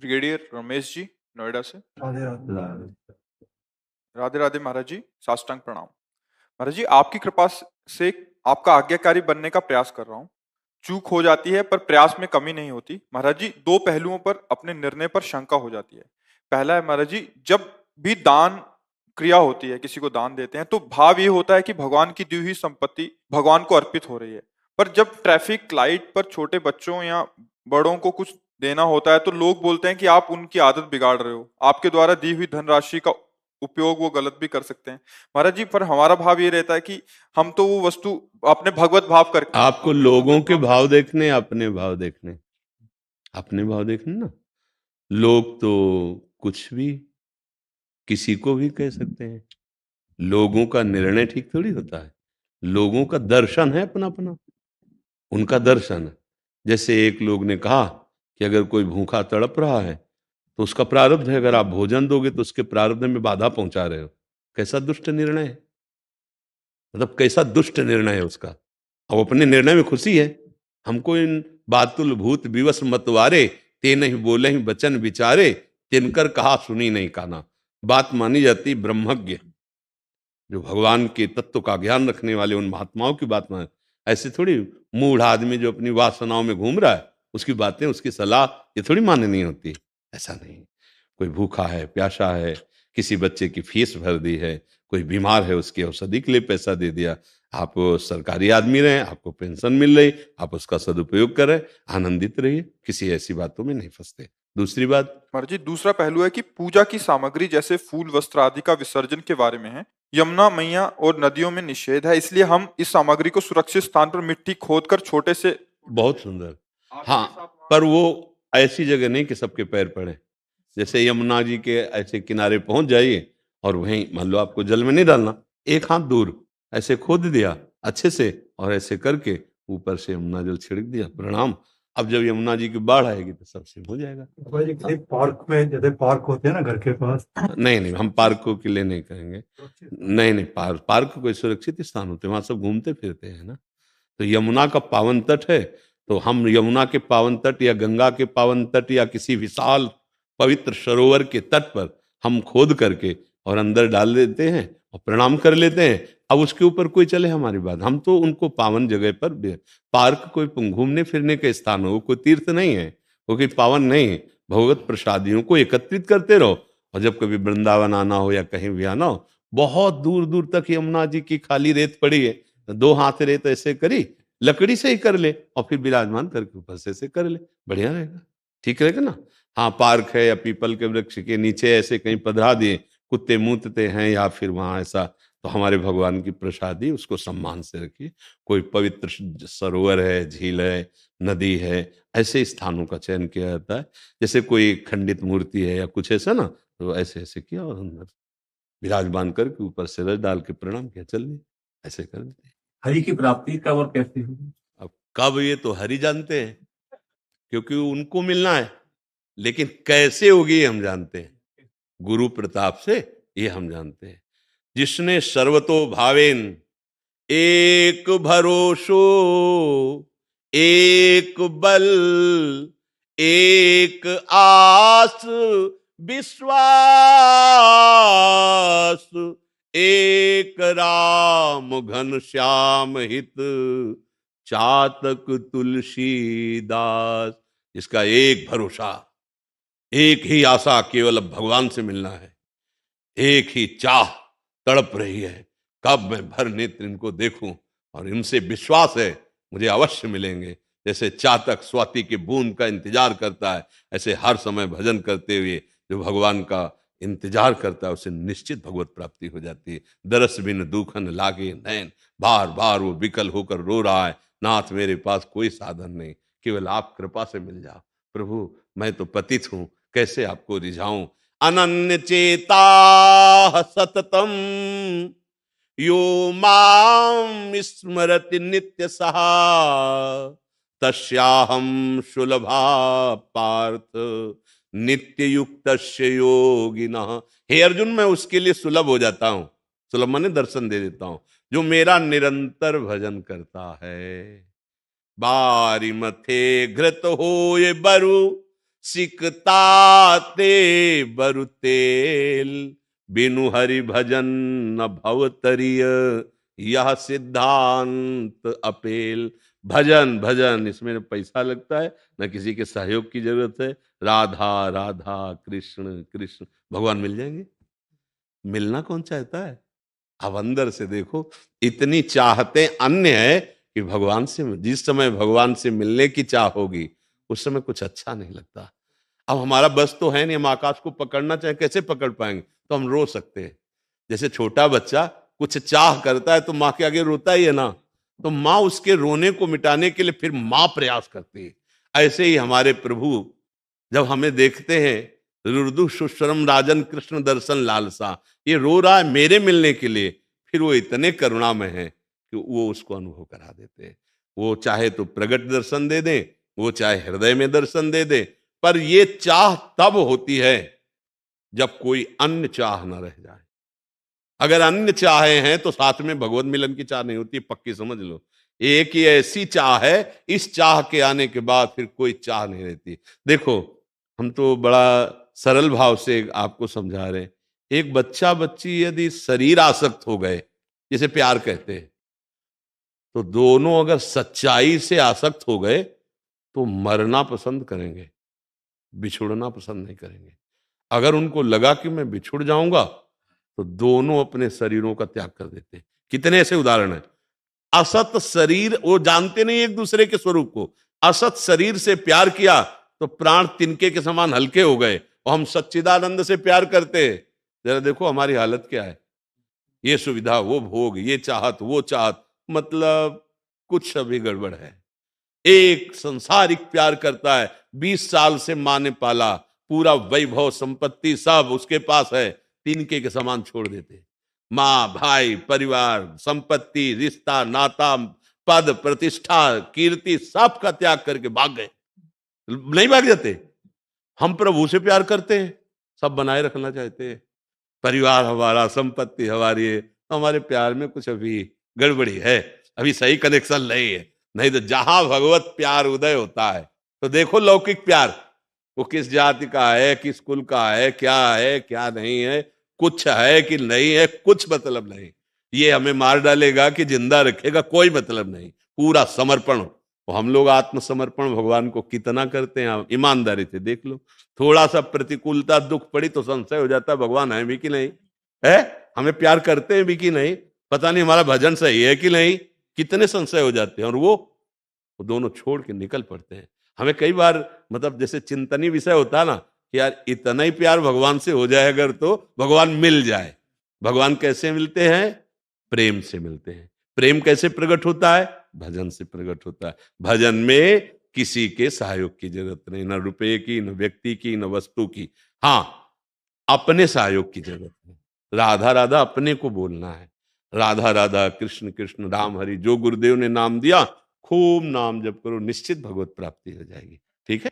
Brigadier Ramesh ji, Noida से। राधे राधे। राधे राधे महाराज जी, साष्टांग प्रणाम। महाराज जी, आपकी कृपा से आपका आज्ञाकारी बनने का प्रयास कर रहा हूँ। चूक हो जाती है पर प्रयास में कमी नहीं होती। महाराज जी, दो पहलुओं पर अपने निर्णय पर शंका हो जाती है। पहला है महाराज जी, जब भी दान क्रिया होती है, किसी को दान देते हैं तो भाव ये होता है कि भगवान की दी हुई संपत्ति भगवान को अर्पित हो रही है। पर जब ट्रैफिक लाइट पर छोटे बच्चों या बड़ों को कुछ देना होता है तो लोग बोलते हैं कि आप उनकी आदत बिगाड़ रहे हो, आपके द्वारा दी हुई धनराशि का उपयोग वो गलत भी कर सकते हैं। महाराज जी, पर हमारा भाव ये रहता है कि हम तो वो वस्तु अपने भगवत भाव करके आपको लोगों के भाव देखने, अपने भाव देखने, अपने भाव देखने ना। लोग तो कुछ भी किसी को भी कह सकते हैं। लोगों का निर्णय ठीक थोड़ी होता है। लोगों का दर्शन है अपना अपना, उनका दर्शन है। जैसे एक लोग ने कहा कि अगर कोई भूखा तड़प रहा है तो उसका प्रारब्ध है, अगर आप भोजन दोगे तो उसके प्रारब्ध में बाधा पहुंचा रहे हो। कैसा दुष्ट निर्णय है, मतलब कैसा दुष्ट निर्णय है उसका। अब अपने निर्णय में खुशी है। हमको इन बातुल भूत विवश मतवारे, ते नहीं बोले ही बचन विचारे, तिनकर कहा सुनी नहीं काना। बात मानी जाती ब्रह्मज्ञ, जो भगवान के तत्व का ज्ञान रखने वाले उन महात्माओं की बात मान। ऐसे थोड़ी मूढ़ आदमी जो अपनी वासनाओं में घूम रहा है उसकी बातें, उसकी सलाह ये थोड़ी माननी होती। ऐसा नहीं। कोई भूखा है, प्यासा है, किसी बच्चे की फीस भर दी है, कोई बीमार है उसकी औषधि के लिए पैसा दे दिया। आप सरकारी आदमी रहे, आपको पेंशन मिल रही, आप उसका सदुपयोग कर रहे, आनंदित रहिए, किसी ऐसी बातों में नहीं फंसते। दूसरी बात, महाराज जी, दूसरा पहलू है कि पूजा की सामग्री जैसे फूल वस्त्र आदि का विसर्जन के बारे में है। यमुना मैया और नदियों में निषेध है, इसलिए हम इस सामग्री को सुरक्षित स्थान पर मिट्टी खोदकर छोटे से बहुत सुंदर। हाँ, पर वो ऐसी जगह नहीं कि सबके पैर पड़े। जैसे यमुना जी के ऐसे किनारे पहुंच जाइए और वहीं मान लो आपको जल में नहीं डालना, एक हाथ दूर ऐसे खोद दिया अच्छे से और ऐसे करके ऊपर से यमुना जल छिड़क दिया, प्रणाम। अब जब यमुना जी की बाढ़ आएगी तो सब से हो जाएगा। भाई जी, पार्क में जैसे पार्क होते हैं ना घर के पास, नहीं नहीं, हम पार्कों के लिए नहीं कहेंगे। नहीं नहीं, पार्क कोई सुरक्षित स्थान होते हैं, वहां सब घूमते फिरते हैं ना। तो यमुना का पावन तट है, तो हम यमुना के पावन तट या गंगा के पावन तट या किसी विशाल पवित्र सरोवर के तट पर हम खोद करके और अंदर डाल देते हैं और प्रणाम कर लेते हैं। अब उसके ऊपर कोई चले हमारी बात, हम तो उनको पावन जगह पर पार्क कोई घूमने फिरने का स्थान हो, कोई तीर्थ नहीं है, वो कोई पावन नहीं है। भगवत प्रसादियों को एकत्रित करते रहो और जब कभी वृंदावन आना हो या कहीं भी आना हो, बहुत दूर दूर तक यमुना जी की खाली रेत पड़ी है, दो हाथ रेत ऐसे करी, लकड़ी से ही कर ले और फिर विराजमान करके ऊपर से ऐसे कर ले, बढ़िया रहेगा, ठीक रहेगा ना। हाँ, पार्क है या पीपल के वृक्ष के नीचे ऐसे कहीं पधरा दिए, कुत्ते मूतते हैं या फिर वहां ऐसा, तो हमारे भगवान की प्रसादी उसको सम्मान से रखिए। कोई पवित्र सरोवर है, झील है, नदी है, ऐसे स्थानों का चयन किया जाता है। जैसे कोई खंडित मूर्ति है या कुछ ऐसा ना, तो ऐसे ऐसे किया और अंदर विराजमान करके ऊपर से रस डाल के प्रणाम किया, चल दिए, ऐसे कर देते हैं। हरि की प्राप्ति कब और कैसे होगी? अब कब ये तो हरि जानते हैं, क्योंकि उनको मिलना है, लेकिन कैसे होगी ये हम जानते हैं, गुरु प्रताप से, ये हम जानते हैं। जिसने सर्वतो भावेन, एक भरोसो, एक बल, एक आस, विश्वास, एक राम घन श्याम हित, चातक तुलसीदास। इसका एक भरोसा, एक ही आशा, केवल अब भगवान से मिलना है। एक ही चाह तड़प रही है, कब मैं भर नेत्र इनको देखूं, और इनसे विश्वास है मुझे अवश्य मिलेंगे। जैसे चातक स्वाति की बूंद का इंतजार करता है, ऐसे हर समय भजन करते हुए जो भगवान का इंतजार करता है उसे निश्चित भगवत प्राप्ति हो जाती है। दरस बिन दूखन लागे नैन, बार बार वो विकल होकर रो रहा है, नाथ मेरे पास कोई साधन नहीं, केवल आप कृपा से मिल जाओ। प्रभु मैं तो पतित हूं, कैसे आपको रिझाऊं। अनन्य चेता सततम, यो माम स्मरति नित्य सहा, तस्याहम सुलभा पार्थ, नित्य युक्त योगिनः। हे अर्जुन, मैं उसके लिए सुलभ हो जाता हूं, सुलभ माने दर्शन दे देता हूं, जो मेरा निरंतर भजन करता है। बारी मथे घृत हो ये बरु, सिकताते बरु तेल, बिनु हरि भजन न भव तरिय, यह सिद्धांत अपेल। भजन भजन, इसमें न पैसा लगता है न किसी के सहयोग की जरूरत है। राधा राधा कृष्ण कृष्ण, भगवान मिल जाएंगे। मिलना कौन चाहता है? अब अंदर से देखो, इतनी चाहते अन्य है कि भगवान से, जिस समय भगवान से मिलने की चाह होगी उस समय कुछ अच्छा नहीं लगता। अब हमारा बस तो है नहीं, हम आकाश को पकड़ना चाहे कैसे पकड़ पाएंगे? तो हम रो सकते हैं। जैसे छोटा बच्चा कुछ चाह करता है तो माँ के आगे रोता ही है ना, तो माँ उसके रोने को मिटाने के लिए फिर माँ प्रयास करती है। ऐसे ही हमारे प्रभु जब हमें देखते हैं, रुदु सुश्रम राजन कृष्ण दर्शन लालसा, ये रो रहा है मेरे मिलने के लिए, फिर वो इतने करुणामय हैं कि वो उसको अनुभव करा देते हैं। वो चाहे तो प्रगट दर्शन दे दें, वो चाहे हृदय में दर्शन दे दें, पर ये चाह तब होती है जब कोई अन्य चाह न रह जाए। अगर अन्य चाहे हैं तो साथ में भगवत मिलन की चाह नहीं होती, पक्की समझ लो। एक ही ऐसी चाह है, इस चाह के आने के बाद फिर कोई चाह नहीं रहती। देखो, हम तो बड़ा सरल भाव से आपको समझा रहे हैं। एक बच्चा बच्ची यदि शरीर आसक्त हो गए, जिसे प्यार कहते हैं, तो दोनों अगर सच्चाई से आसक्त हो गए तो मरना पसंद करेंगे, बिछुड़ना पसंद नहीं करेंगे। अगर उनको लगा कि मैं बिछुड़ जाऊंगा तो दोनों अपने शरीरों का त्याग कर देते हैं। कितने ऐसे उदाहरण हैं। असत शरीर, वो जानते नहीं एक दूसरे के स्वरूप को, असत शरीर से प्यार किया तो प्राण तिनके के समान हल्के हो गए, और हम सच्चिदानंद से प्यार करते हैं। जरा देखो हमारी हालत क्या है। ये सुविधा, वो भोग, ये चाहत, वो चाहत, मतलब कुछ अभी गड़बड़ है। एक संसारिक प्यार करता है, 20 साल से माँ ने पाला, पूरा वैभव संपत्ति सब उसके पास है, तिनके के समान छोड़ देते। माँ, भाई, परिवार, संपत्ति, रिश्ता, नाता, पद, प्रतिष्ठा, कीर्ति, सब का त्याग करके भाग गए। नहीं भाग जाते? हम प्रभु से प्यार करते हैं, सब बनाए रखना चाहते हैं, परिवार हमारा, संपत्ति हमारी है, तो हमारे प्यार में कुछ अभी गड़बड़ी है, अभी सही कनेक्शन नहीं है। नहीं तो जहां भगवत प्यार उदय होता है, तो देखो लौकिक प्यार, वो किस जाति का है, किस कुल का है, क्या नहीं है, कुछ है कि नहीं है, कुछ मतलब नहीं। ये हमें मार डालेगा कि जिंदा रखेगा, कोई मतलब नहीं। पूरा समर्पण। तो हम लोग आत्मसमर्पण भगवान को कितना करते हैं, ईमानदारी से देख लो। थोड़ा सा प्रतिकूलता, दुख पड़ी तो संशय हो जाता है, भगवान है भी कि नहीं है, हमें प्यार करते हैं भी कि नहीं, पता नहीं हमारा भजन सही है कि नहीं, कितने संशय हो जाते हैं, और वो दोनों छोड़ के निकल पड़ते हैं। हमें कई बार मतलब जैसे चिंतनीय विषय होता है ना कि यार इतना ही प्यार भगवान से हो जाए अगर, तो भगवान मिल जाए। भगवान कैसे मिलते हैं? प्रेम से मिलते हैं। प्रेम कैसे प्रकट होता है? भजन से प्रकट होता है। भजन में किसी के सहयोग की जरूरत नहीं, न रुपए की, न व्यक्ति की, न वस्तु की। हाँ, अपने सहयोग की जरूरत है। राधा राधा अपने को बोलना है, राधा राधा कृष्ण कृष्ण राम हरि। जो गुरुदेव ने नाम दिया, खूब नाम जप करो, निश्चित भगवत प्राप्ति हो जाएगी। ठीक है।